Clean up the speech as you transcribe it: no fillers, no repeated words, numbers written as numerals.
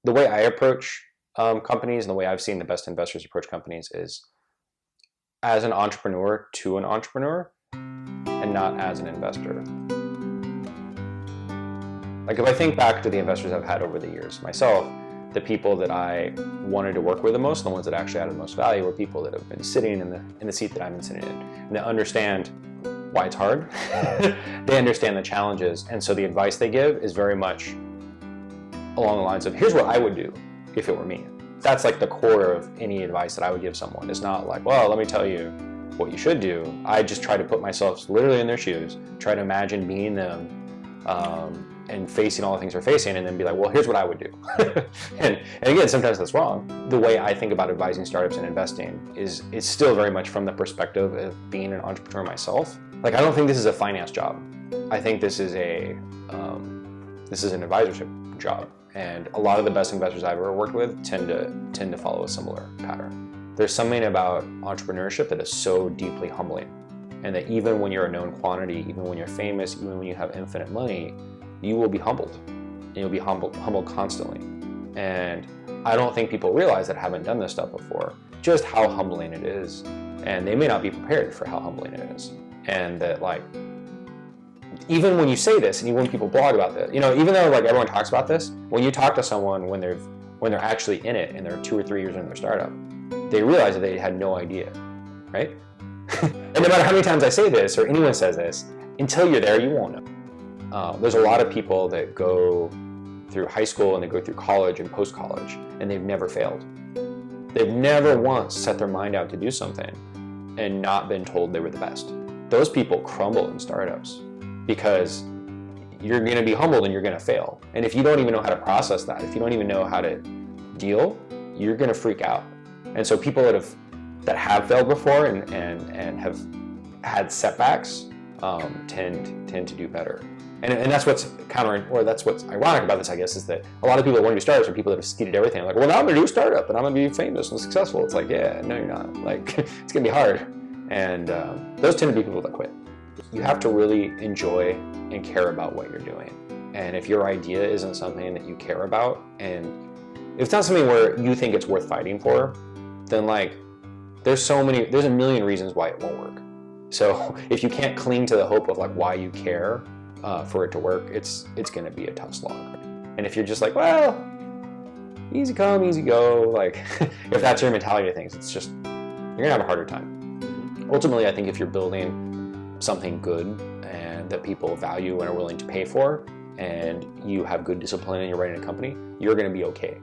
the way I approach companies and the way I've seen the best investors approach companies is as an entrepreneur to an entrepreneur and not as an investor. Like if I think back to the investors I've had over the years myself, the people that I wanted to work with the most, the ones that actually added the most value, were people that have been sitting in the seat that I've been sitting in, and they understand why it's hard. They understand the challenges, and so the advice they give is very much along the lines of, here's what I would do if it were me. That's like the core of any advice that I would give someone. It's not like, well, let me tell you what you should do. I just try to put myself literally in their shoes, try to imagine being them, and facing all the things they're facing, and then be like, well, here's what I would do. and again, sometimes that's wrong. The way I think about advising startups and investing is still very much from the perspective of being an entrepreneur myself. Like, I don't think this is a finance job. I think this is an advisorship job. And a lot of the best investors I've ever worked with tend to follow a similar pattern. There's something about entrepreneurship that is so deeply humbling, and that even when you're a known quantity, even when you're famous, even when you have infinite money, you will be humbled, and you'll be humbled constantly. And I don't think people realize that haven't done this stuff before, just how humbling it is. And they may not be prepared for how humbling it is. And that, like, even when you say this, and even when people blog about this, even though like everyone talks about this, when you talk to someone when they're actually in it and they're 2 or 3 years into their startup, they realize that they had no idea, right? And no matter how many times I say this, or anyone says this, until you're there, you won't know. There's a lot of people that go through high school and they go through college and post-college, and they've never failed. They've never once set their mind out to do something and not been told they were the best. Those people crumble in startups because you're going to be humbled and you're going to fail. And if you don't even know how to process that, if you don't even know how to deal, you're going to freak out. And so people that have failed before and have had setbacks tend to do better. And that's what's that's what's ironic about this, I guess, is that a lot of people that want to do startups are people that have skidded everything. Like, well, now I'm going to do a startup and I'm going to be famous and successful. It's like, yeah, no, you're not. Like, it's going to be hard. And those tend to be people that quit. You have to really enjoy and care about what you're doing. And if your idea isn't something that you care about, and if it's not something where you think it's worth fighting for, then like, there's a million reasons why it won't work. So if you can't cling to the hope of like why you care for it to work, it's going to be a tough slog. And if you're just like, well, easy come, easy go, like if that's your mentality of things, it's just, you're gonna have a harder time. Ultimately, I think if you're building something good and that people value and are willing to pay for, and you have good discipline and you're running a company, you're going to be okay.